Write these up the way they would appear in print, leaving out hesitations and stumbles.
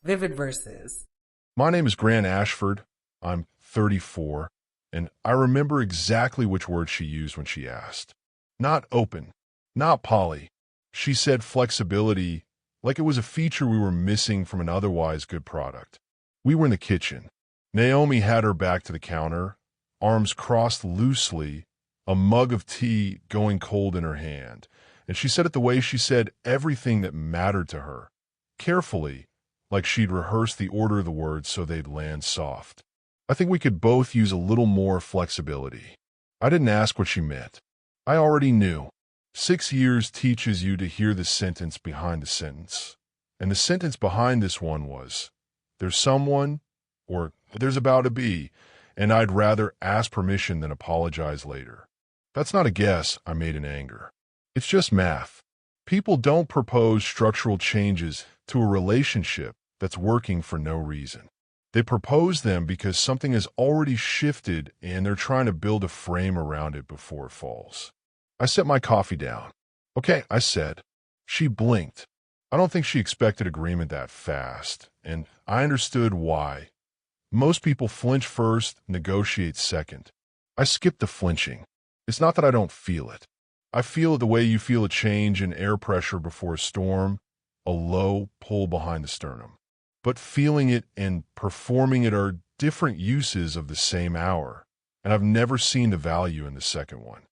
Vivid verses. My name is Grant Ashford. I'm 34, and I remember exactly which word she used when she asked. Not open, not poly. She said flexibility, like it was a feature we were missing from an otherwise good product. We were in the kitchen. Naomi had her back to the counter, arms crossed loosely, a mug of tea going cold in her hand, and she said it the way she said everything that mattered to her, carefully, like she'd rehearsed the order of the words so they'd land soft. I think we could both use a little more flexibility. I didn't ask what she meant. I already knew. 6 years teaches you to hear the sentence behind the sentence. And the sentence behind this one was, there's someone, or there's about to be, and I'd rather ask permission than apologize later. That's not a guess I made in anger. It's just math. People don't propose structural changes to a relationship that's working for no reason. They propose them because something has already shifted and they're trying to build a frame around it before it falls. I set my coffee down. Okay, I said. She blinked. I don't think she expected agreement that fast, and I understood why. Most people flinch first, negotiate second. I skipped the flinching. It's not that I don't feel it. I feel it the way you feel a change in air pressure before a storm, a low pull behind the sternum. But feeling it and performing it are different uses of the same hour, and I've never seen the value in the second one.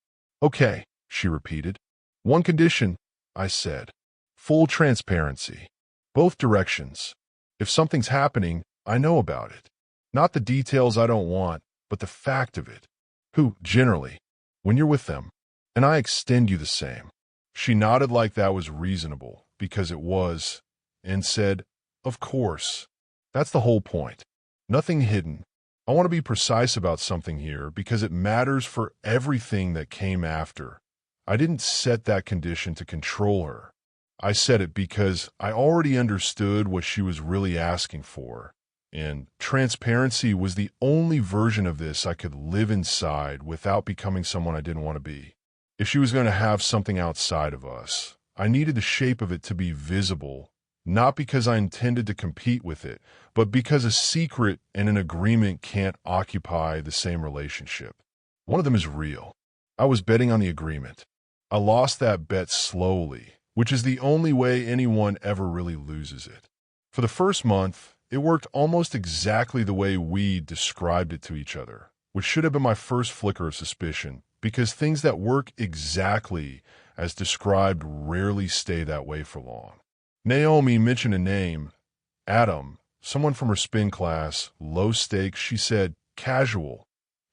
Okay, she repeated. One condition, I said. Full transparency. Both directions. If something's happening, I know about it. Not the details I don't want, but the fact of it. Who, generally, when you're with them, and I extend you the same. She nodded like that was reasonable, because it was, and said, of course. That's the whole point. Nothing hidden. I want to be precise about something here because it matters for everything that came after. I didn't set that condition to control her. I said it because I already understood what she was really asking for, and transparency was the only version of this I could live inside without becoming someone I didn't want to be. If she was going to have something outside of us, I needed the shape of it to be visible, not because I intended to compete with it, but because a secret and an agreement can't occupy the same relationship. One of them is real. I was betting on the agreement. I lost that bet slowly, which is the only way anyone ever really loses it. For the first month, it worked almost exactly the way we described it to each other, which should have been my first flicker of suspicion, because things that work exactly as described rarely stay that way for long. Naomi mentioned a name, Adam, someone from her spin class, low stakes, she said, casual,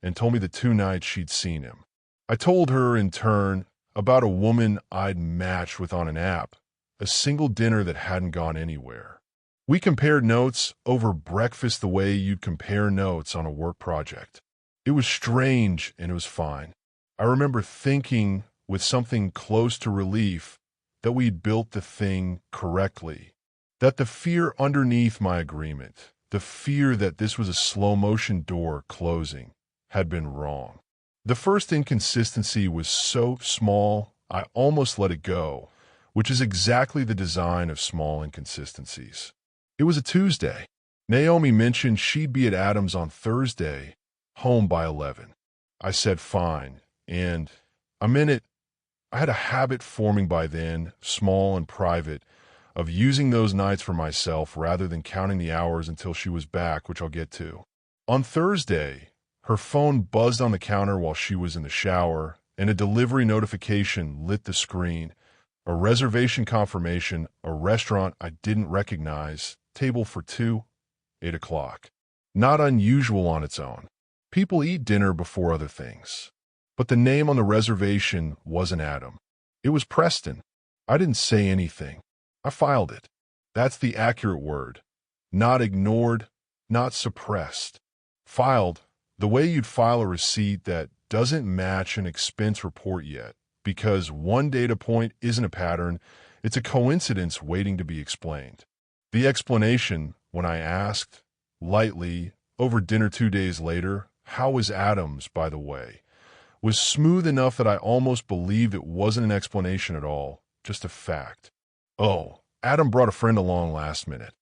and told me the 2 nights she'd seen him. I told her, in turn, about a woman I'd matched with on an app, a single dinner that hadn't gone anywhere. We compared notes over breakfast the way you'd compare notes on a work project. It was strange, and it was fine. I remember thinking, with something close to relief, that we'd built the thing correctly, that the fear underneath my agreement, the fear that this was a slow-motion door closing, had been wrong. The first inconsistency was so small, I almost let it go, which is exactly the design of small inconsistencies. It was a Tuesday. Naomi mentioned she'd be at Adams on Thursday, home by 11. I said fine, and a minute, I had a habit forming by then, small and private, of using those nights for myself rather than counting the hours until she was back, which I'll get to. On Thursday, her phone buzzed on the counter while she was in the shower, and a delivery notification lit the screen. A reservation confirmation, a restaurant I didn't recognize, table for 2, 8 o'clock. Not unusual on its own. People eat dinner before other things. But the name on the reservation wasn't Adam. It was Preston. I didn't say anything. I filed it. That's the accurate word. Not ignored, not suppressed. Filed, the way you'd file a receipt that doesn't match an expense report yet, because one data point isn't a pattern, it's a coincidence waiting to be explained. The explanation, when I asked, lightly, over dinner 2 days later, how was Adams, by the way, was smooth enough that I almost believed it wasn't an explanation at all, just a fact. Oh, Adam brought a friend along last minute.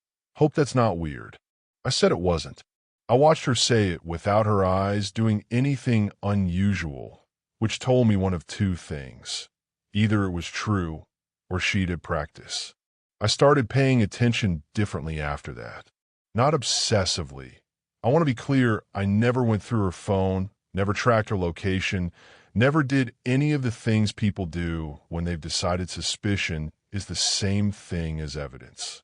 Hope that's not weird. I said it wasn't. I watched her say it without her eyes doing anything unusual, which told me one of two things. Either it was true, or she did practice. I started paying attention differently after that. Not obsessively. I want to be clear, I never went through her phone, never tracked her location, never did any of the things people do when they've decided suspicion is the same thing as evidence.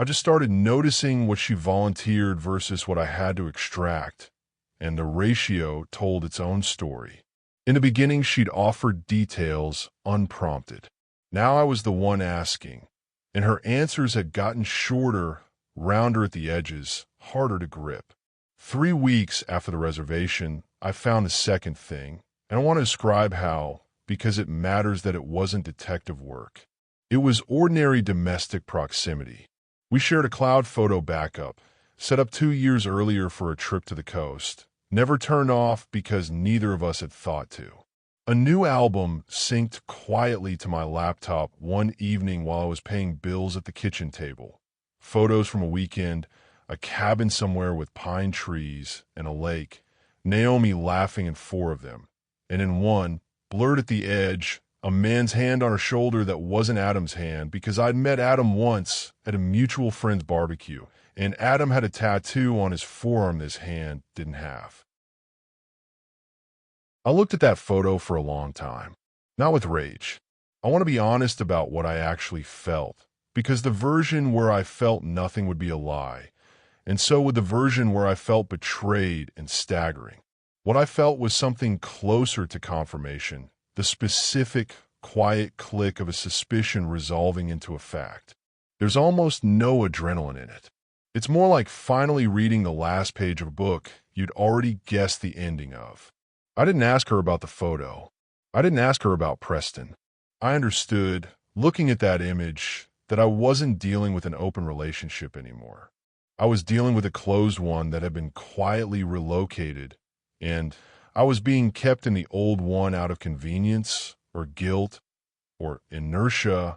I just started noticing what she volunteered versus what I had to extract, and the ratio told its own story. In the beginning, she'd offered details unprompted. Now I was the one asking, and her answers had gotten shorter, rounder at the edges, harder to grip. 3 weeks after the reservation, I found the second thing, and I want to describe how, because it matters that it wasn't detective work. It was ordinary domestic proximity. We shared a cloud photo backup, set up 2 years earlier for a trip to the coast, never turned off because neither of us had thought to. A new album synced quietly to my laptop one evening while I was paying bills at the kitchen table. Photos from a weekend, a cabin somewhere with pine trees and a lake, Naomi laughing in 4 of them, and in one, blurred at the edge, a man's hand on her shoulder that wasn't Adam's hand because I'd met Adam once at a mutual friend's barbecue, and Adam had a tattoo on his forearm this hand didn't have. I looked at that photo for a long time, not with rage. I want to be honest about what I actually felt, because the version where I felt nothing would be a lie, and so would the version where I felt betrayed and staggering. What I felt was something closer to confirmation, the specific, quiet click of a suspicion resolving into a fact. There's almost no adrenaline in it. It's more like finally reading the last page of a book you'd already guessed the ending of. I didn't ask her about the photo. I didn't ask her about Preston. I understood, looking at that image, that I wasn't dealing with an open relationship anymore. I was dealing with a closed one that had been quietly relocated, and I was being kept in the old one out of convenience, or guilt, or inertia,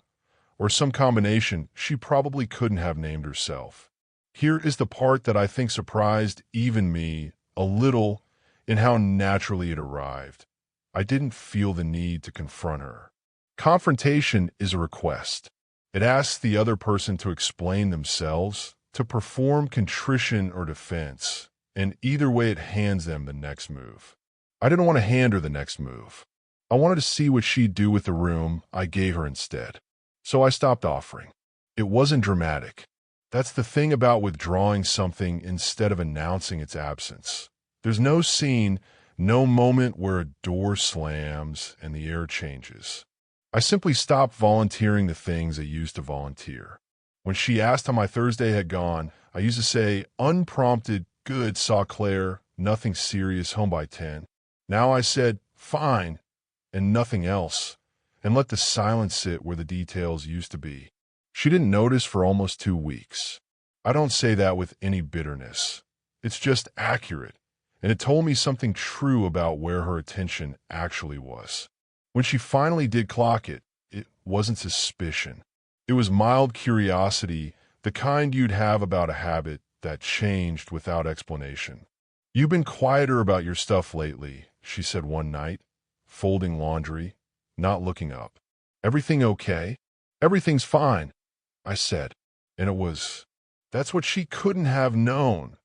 or some combination she probably couldn't have named herself. Here is the part that I think surprised even me a little in how naturally it arrived. I didn't feel the need to confront her. Confrontation is a request. It asks the other person to explain themselves, to perform contrition or defense, and either way it hands them the next move. I didn't want to hand her the next move. I wanted to see what she'd do with the room I gave her instead. So I stopped offering. It wasn't dramatic. That's the thing about withdrawing something instead of announcing its absence. There's no scene, no moment where a door slams and the air changes. I simply stopped volunteering the things I used to volunteer. When she asked how my Thursday had gone, I used to say, unprompted, good, saw Claire, nothing serious, home by 10. Now I said, fine, and nothing else, and let the silence sit where the details used to be. She didn't notice for almost 2 weeks. I don't say that with any bitterness. It's just accurate, and it told me something true about where her attention actually was. When she finally did clock it, it wasn't suspicion. It was mild curiosity, the kind you'd have about a habit that changed without explanation. You've been quieter about your stuff lately, she said one night, folding laundry, not looking up. Everything okay? Everything's fine, I said, and that's what she couldn't have known,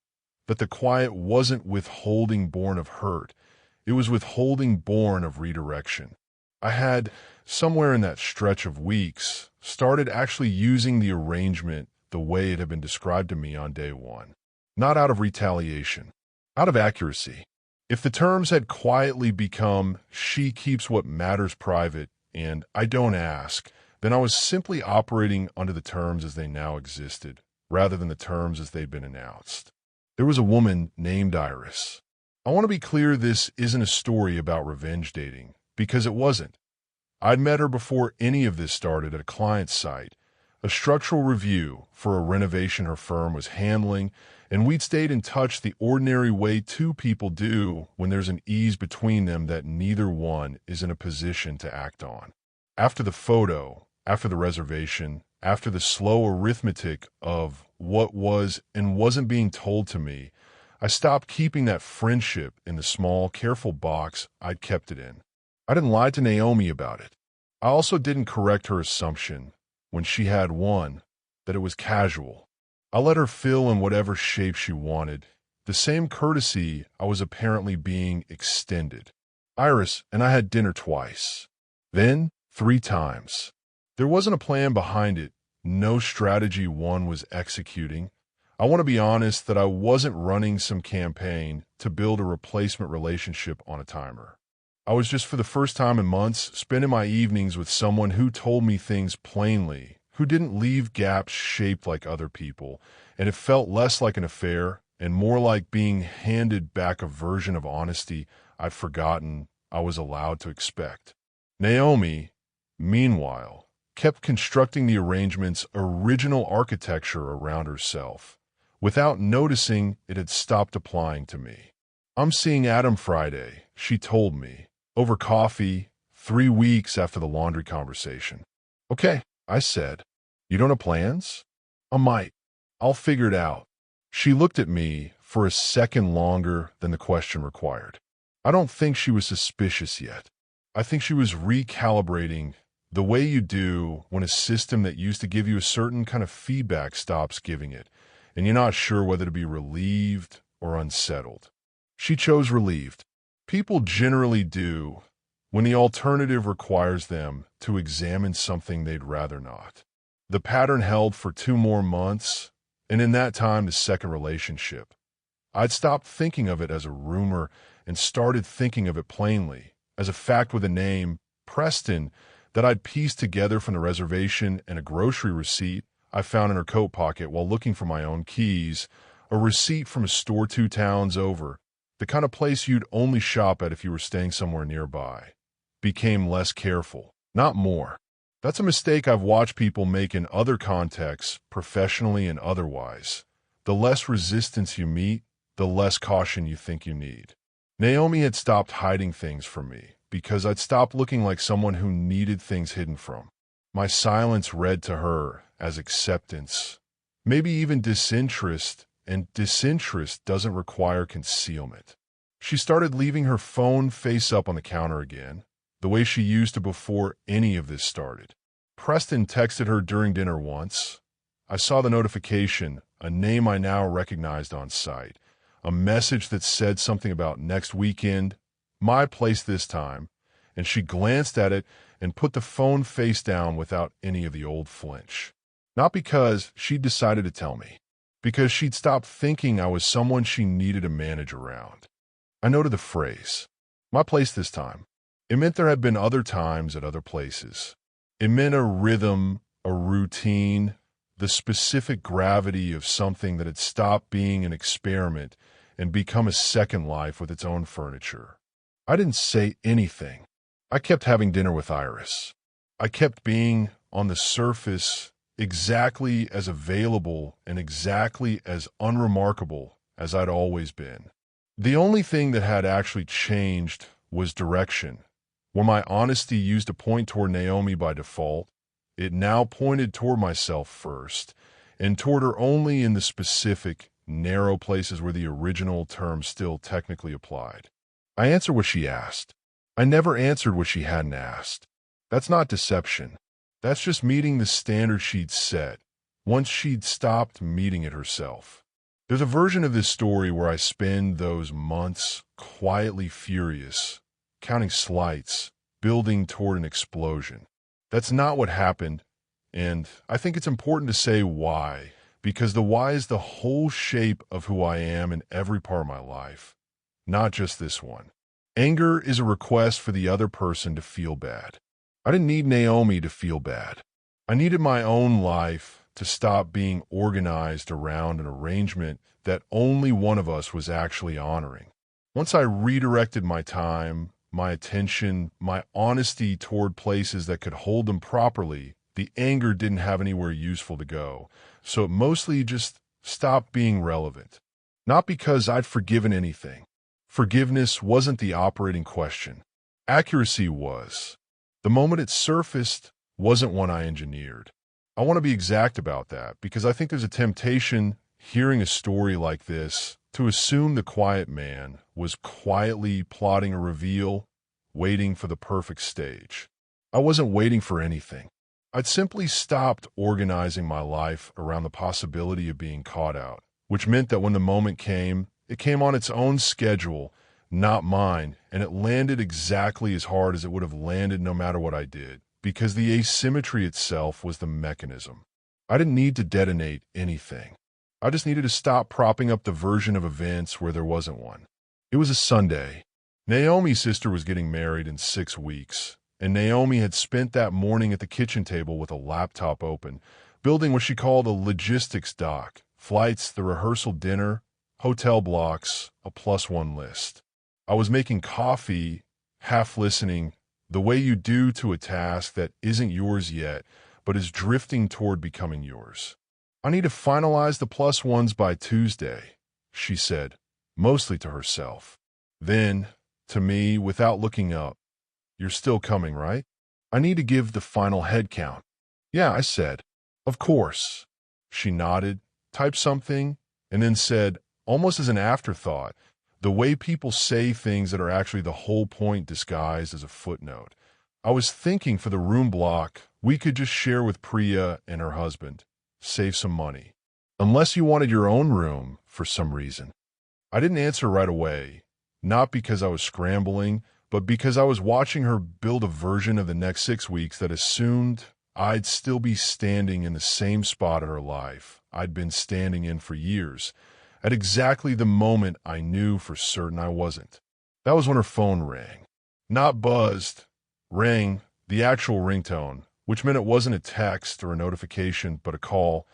that the quiet wasn't withholding born of hurt, it was withholding born of redirection. I had, somewhere in that stretch of weeks, started actually using the arrangement the way it had been described to me on day 1. Not out of retaliation, out of accuracy. If the terms had quietly become, she keeps what matters private, and I don't ask, then I was simply operating under the terms as they now existed, rather than the terms as they'd been announced. There was a woman named Iris. I want to be clear, this isn't a story about revenge dating, because it wasn't. I'd met her before any of this started at a client's site, a structural review for a renovation her firm was handling, and we'd stayed in touch the ordinary way 2 people do when there's an ease between them that neither one is in a position to act on. After the photo, after the reservation, After the slow arithmetic of what was and wasn't being told to me, I stopped keeping that friendship in the small, careful box I'd kept it in. I didn't lie to Naomi about it. I also didn't correct her assumption, when she had one, that it was casual. I let her fill in whatever shape she wanted, the same courtesy I was apparently being extended. Iris and I had dinner twice. Then, 3 times. There wasn't a plan behind it, no strategy one was executing. I want to be honest that I wasn't running some campaign to build a replacement relationship on a timer. I was just, for the first time in months, spending my evenings with someone who told me things plainly, who didn't leave gaps shaped like other people, and it felt less like an affair and more like being handed back a version of honesty I'd forgotten I was allowed to expect. Naomi, meanwhile, kept constructing the arrangement's original architecture around herself. Without noticing, it had stopped applying to me. "I'm seeing Adam Friday," she told me, over coffee, 3 weeks after the laundry conversation. "Okay," I said. "You don't have plans?" "I might. I'll figure it out." She looked at me for a second longer than the question required. I don't think she was suspicious yet. I think she was recalibrating the way you do when a system that used to give you a certain kind of feedback stops giving it, and you're not sure whether to be relieved or unsettled. She chose relieved. People generally do when the alternative requires them to examine something they'd rather not. The pattern held for 2 more months, and in that time, the second relationship. I'd stopped thinking of it as a rumor and started thinking of it plainly, as a fact with a name, Preston, that I'd pieced together from the reservation and a grocery receipt I found in her coat pocket while looking for my own keys, a receipt from a store 2 towns over, the kind of place you'd only shop at if you were staying somewhere nearby. Became less careful, not more. That's a mistake I've watched people make in other contexts, professionally and otherwise. The less resistance you meet, the less caution you think you need. Naomi had stopped hiding things from me because I'd stopped looking like someone who needed things hidden from. My silence read to her as acceptance, maybe even disinterest, and disinterest doesn't require concealment. She started leaving her phone face up on the counter again, the way she used to before any of this started. Preston texted her during dinner once. I saw the notification, a name I now recognized on sight, a message that said something about next weekend, my place this time, and she glanced at it and put the phone face down without any of the old flinch. Not because she'd decided to tell me, because she'd stopped thinking I was someone she needed to manage around. I noted the phrase, my place this time. It meant there had been other times at other places. It meant a rhythm, a routine, the specific gravity of something that had stopped being an experiment and become a second life with its own furniture. I didn't say anything. I kept having dinner with Iris. I kept being, on the surface, exactly as available and exactly as unremarkable as I'd always been. The only thing that had actually changed was direction. Where my honesty used to point toward Naomi by default, it now pointed toward myself first, and toward her only in the specific, narrow places where the original term still technically applied. I answered what she asked. I never answered what she hadn't asked. That's not deception. That's just meeting the standard she'd set, once she'd stopped meeting it herself. There's a version of this story where I spend those months quietly furious, counting slights, building toward an explosion. That's not what happened, and I think it's important to say why, because the why is the whole shape of who I am in every part of my life, not just this one. Anger is a request for the other person to feel bad. I didn't need Naomi to feel bad. I needed my own life to stop being organized around an arrangement that only one of us was actually honoring. Once I redirected my time, my attention, my honesty toward places that could hold them properly, the anger didn't have anywhere useful to go, so it mostly just stopped being relevant. Not because I'd forgiven anything. Forgiveness wasn't the operating question. Accuracy was. The moment it surfaced wasn't one I engineered. I want to be exact about that because I think there's a temptation hearing a story like this to assume the quiet man was quietly plotting a reveal, waiting for the perfect stage. I wasn't waiting for anything. I'd simply stopped organizing my life around the possibility of being caught out, which meant that when the moment came, it came on its own schedule, not mine, and it landed exactly as hard as it would have landed no matter what I did, because the asymmetry itself was the mechanism. I didn't need to detonate anything. I just needed to stop propping up the version of events where there wasn't one. It was a Sunday. Naomi's sister was getting married in 6 weeks, and Naomi had spent that morning at the kitchen table with a laptop open, building what she called a logistics doc: flights, the rehearsal dinner, hotel blocks, a +1 list. I was making coffee, half listening, the way you do to a task that isn't yours yet, but is drifting toward becoming yours. I need to finalize the +1s by Tuesday, she said, mostly to herself. Then, to me, without looking up, "You're still coming, right? I need to give the final head count." "Yeah," I said. "Of course." She nodded, typed something, and then said, almost as an afterthought, the way people say things that are actually the whole point disguised as a footnote, "I was thinking for the room block, we could just share with Priya and her husband. Save some money. Unless you wanted your own room for some reason." I didn't answer right away, not because I was scrambling, but because I was watching her build a version of the next 6 weeks that assumed I'd still be standing in the same spot in her life I'd been standing in for years, at exactly the moment I knew for certain I wasn't. That was when her phone rang. Not buzzed, rang, the actual ringtone, which meant it wasn't a text or a notification, but a call,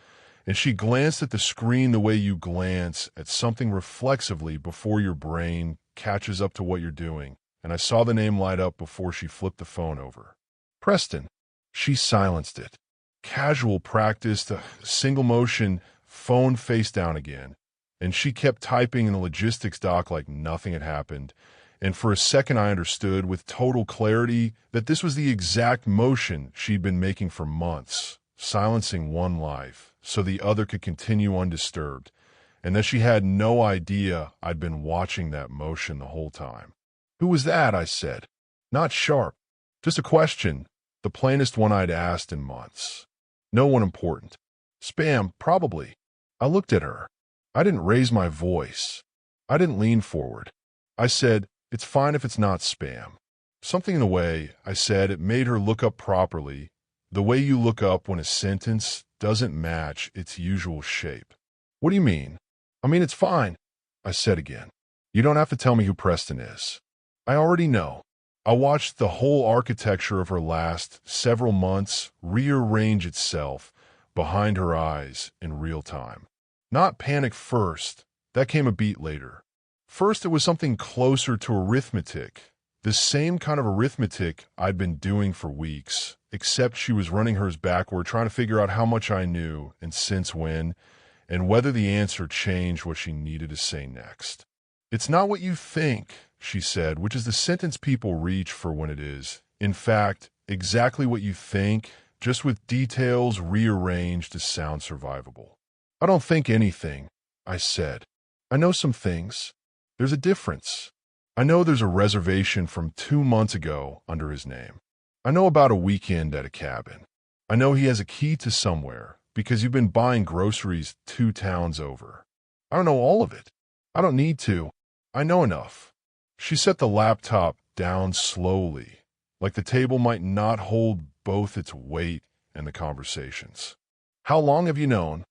and she glanced at the screen the way you glance at something reflexively before your brain catches up to what you're doing, and I saw the name light up before she flipped the phone over. "Preston." She silenced it. Casual practice, a single motion, phone face down again, and she kept typing in the logistics doc like nothing had happened, and for a second I understood with total clarity that this was the exact motion she'd been making for months, silencing one life so the other could continue undisturbed, and that she had no idea I'd been watching that motion the whole time. "Who was that?" I said. Not sharp. Just a question, the plainest one I'd asked in months. No one important. "Spam, probably." I looked at her. I didn't raise my voice. I didn't lean forward. I said, "It's fine if it's not spam." Something in the way I said it made her look up properly, the way you look up when a sentence doesn't match its usual shape. "What do you mean?" "I mean, it's fine," I said again. "You don't have to tell me who Preston is. I already know." I watched the whole architecture of her last several months rearrange itself behind her eyes in real time. Not panic first, that came a beat later. First, it was something closer to arithmetic, the same kind of arithmetic I'd been doing for weeks, except she was running hers backward, trying to figure out how much I knew and since when, and whether the answer changed what she needed to say next. "It's not what you think," she said, which is the sentence people reach for when it is, in fact, exactly what you think, just with details rearranged to sound survivable. "I don't think anything," I said. "I know some things. There's a difference. I know there's a reservation from 2 months ago under his name. I know about a weekend at a cabin. I know he has a key to somewhere because you've been buying groceries 2 towns over. I don't know all of it. I don't need to. I know enough." She set the laptop down slowly, like the table might not hold both its weight and the conversations. "How long have you known?"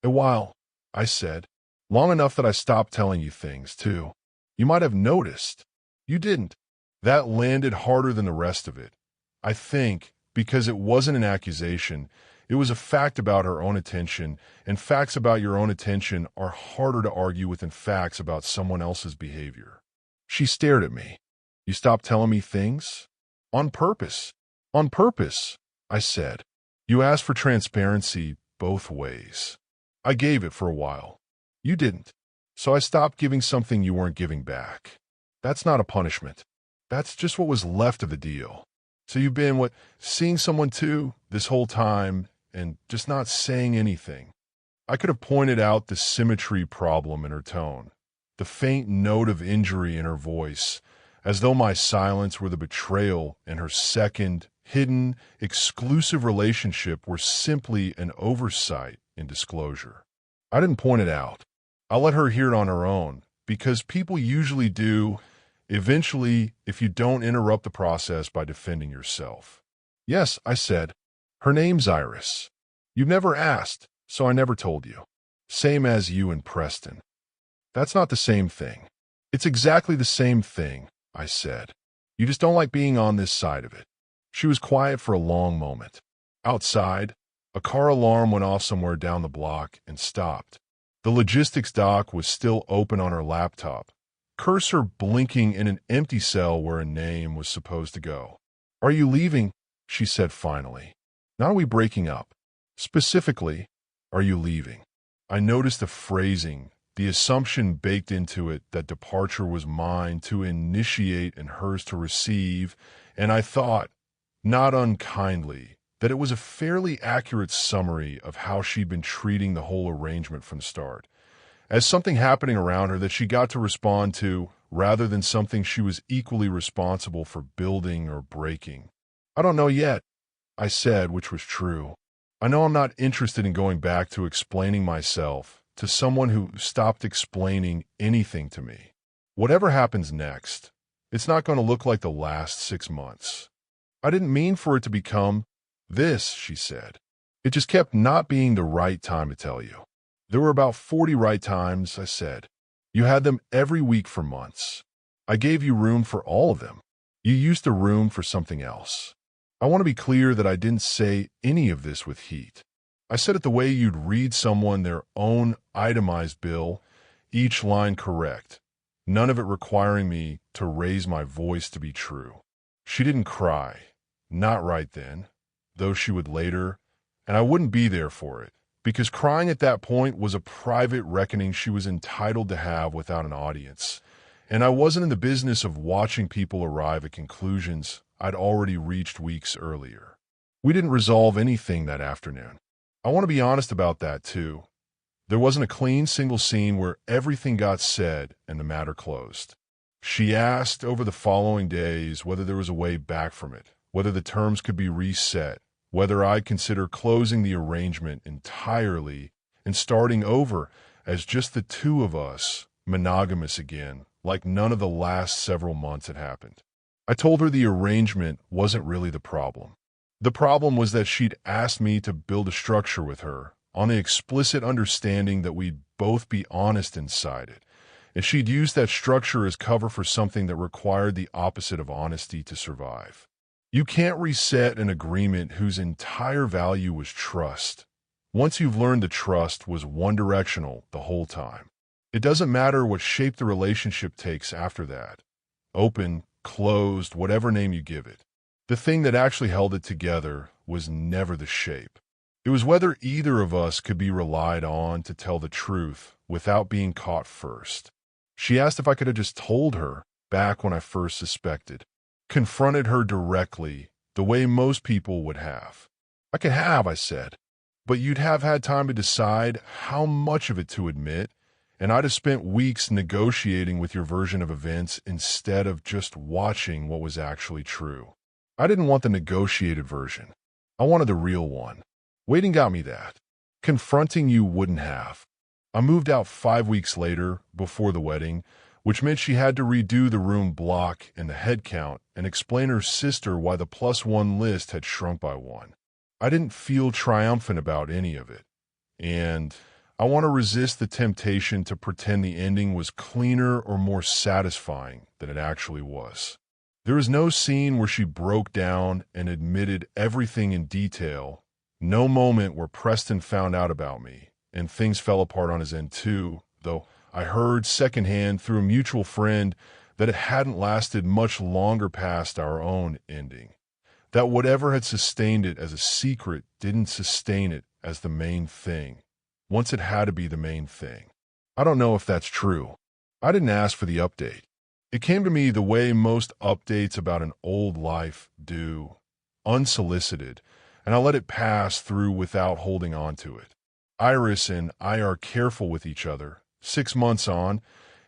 "A while," I said. "Long enough that I stopped telling you things, too. You might have noticed. You didn't." That landed harder than the rest of it. I think, because it wasn't an accusation, it was a fact about her own attention, and facts about your own attention are harder to argue with than facts about someone else's behavior. She stared at me. "You stopped telling me things?" "On purpose." "On purpose," I said. "You asked for transparency both ways. I gave it for a while. You didn't. So I stopped giving something you weren't giving back. That's not a punishment. That's just what was left of the deal. So you've been, seeing someone too, this whole time, and just not saying anything. I could have pointed out the symmetry problem in her tone, the faint note of injury in her voice, as though my silence were the betrayal and her second, hidden, exclusive relationship were simply an oversight in disclosure. I didn't point it out. I let her hear it on her own, because people usually do, eventually, if you don't interrupt the process by defending yourself. Yes, I said. Her name's Iris. You've never asked, so I never told you. Same as you and Preston. That's not the same thing. It's exactly the same thing, I said. You just don't like being on this side of it. She was quiet for a long moment. Outside, a car alarm went off somewhere down the block and stopped. The logistics dock was still open on her laptop, cursor blinking in an empty cell where a name was supposed to go. Are you leaving? She said finally. Now are we breaking up? Specifically, are you leaving? I noticed the phrasing, the assumption baked into it that departure was mine to initiate and hers to receive, and I thought, not unkindly, that it was a fairly accurate summary of how she'd been treating the whole arrangement from the start, as something happening around her that she got to respond to rather than something she was equally responsible for building or breaking. I don't know yet, I said, which was true. I know I'm not interested in going back to explaining myself to someone who stopped explaining anything to me. Whatever happens next, it's not going to look like the last 6 months. I didn't mean for it to become this, she said. It just kept not being the right time to tell you. There were about 40 right times, I said. You had them every week for months. I gave you room for all of them. You used the room for something else. I want to be clear that I didn't say any of this with heat. I said it the way you'd read someone their own itemized bill, each line correct, none of it requiring me to raise my voice to be true. She didn't cry, not right then, though she would later, and I wouldn't be there for it, because crying at that point was a private reckoning she was entitled to have without an audience, and I wasn't in the business of watching people arrive at conclusions I'd already reached weeks earlier. We didn't resolve anything that afternoon. I want to be honest about that, too. There wasn't a clean single scene where everything got said and the matter closed. She asked over the following days whether there was a way back from it, whether the terms could be reset, whether I'd consider closing the arrangement entirely and starting over as just the two of us, monogamous again, like none of the last several months had happened. I told her the arrangement wasn't really the problem. The problem was that she'd asked me to build a structure with her on the explicit understanding that we'd both be honest inside it, and she'd used that structure as cover for something that required the opposite of honesty to survive. You can't reset an agreement whose entire value was trust. Once you've learned the trust was one-directional the whole time. It doesn't matter what shape the relationship takes after that. Open, closed, whatever name you give it. The thing that actually held it together was never the shape. It was whether either of us could be relied on to tell the truth without being caught first. She asked if I could have just told her back when I first suspected, confronted her directly the way most people would have. I could have, I said, but you'd have had time to decide how much of it to admit, and I'd have spent weeks negotiating with your version of events instead of just watching what was actually true. I didn't want the negotiated version. I wanted the real one. Waiting got me that. Confronting you wouldn't have. I moved out 5 weeks later, before the wedding, which meant she had to redo the room block and the head count and explain her sister why the +1 list had shrunk by 1. I didn't feel triumphant about any of it. And I want to resist the temptation to pretend the ending was cleaner or more satisfying than it actually was. There was no scene where she broke down and admitted everything in detail, no moment where Preston found out about me, and things fell apart on his end too, though I heard secondhand through a mutual friend that it hadn't lasted much longer past our own ending, that whatever had sustained it as a secret didn't sustain it as the main thing, once it had to be the main thing. I don't know if that's true. I didn't ask for the update. It came to me the way most updates about an old life do, unsolicited, and I let it pass through without holding on to it. Iris and I are careful with each other. 6 months on,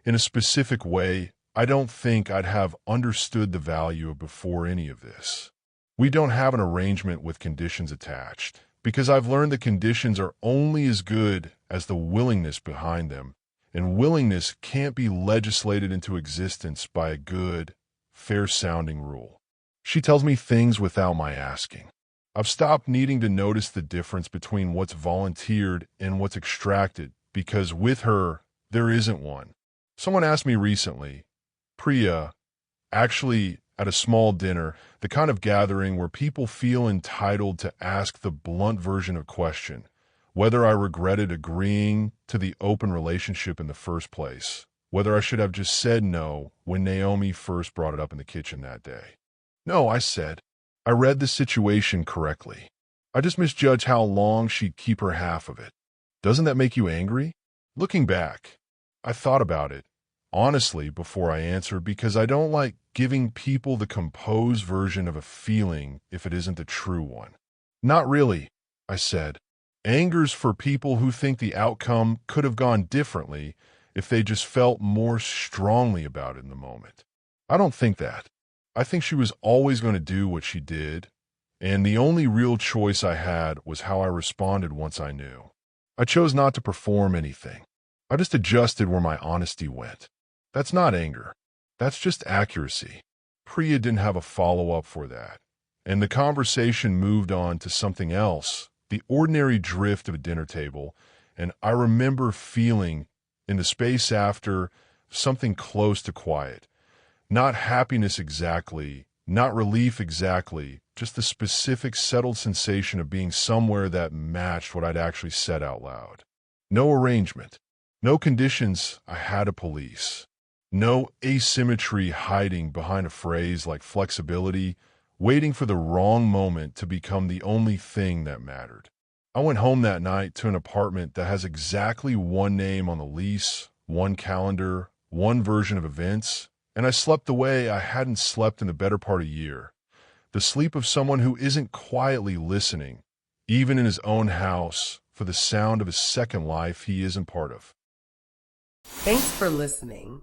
in a specific way, I don't think I'd have understood the value of before any of this. We don't have an arrangement with conditions attached, because I've learned that conditions are only as good as the willingness behind them, and willingness can't be legislated into existence by a good, fair-sounding rule. She tells me things without my asking. I've stopped needing to notice the difference between what's volunteered and what's extracted, because with her, there isn't one. Someone asked me recently, Priya, actually at a small dinner, the kind of gathering where people feel entitled to ask the blunt version of question, whether I regretted agreeing to the open relationship in the first place, whether I should have just said no when Naomi first brought it up in the kitchen that day. No, I said. I read the situation correctly. I just misjudged how long she'd keep her half of it. Doesn't that make you angry? Looking back, I thought about it, honestly, before I answered, because I don't like giving people the composed version of a feeling if it isn't the true one. Not really, I said. Anger's for people who think the outcome could have gone differently if they just felt more strongly about it in the moment. I don't think that. I think she was always going to do what she did, and the only real choice I had was how I responded once I knew. I chose not to perform anything. I just adjusted where my honesty went. That's not anger. That's just accuracy. Priya didn't have a follow-up for that, and the conversation moved on to something else, the ordinary drift of a dinner table, and I remember feeling, in the space after, something close to quiet. Not happiness exactly, not relief exactly, just the specific settled sensation of being somewhere that matched what I'd actually said out loud. No arrangement, no conditions I had to police, no asymmetry hiding behind a phrase like flexibility, waiting for the wrong moment to become the only thing that mattered. I went home that night to an apartment that has exactly one name on the lease, one calendar, one version of events, and I slept the way I hadn't slept in the better part of a year. The sleep of someone who isn't quietly listening, even in his own house, for the sound of a second life he isn't part of. Thanks for listening.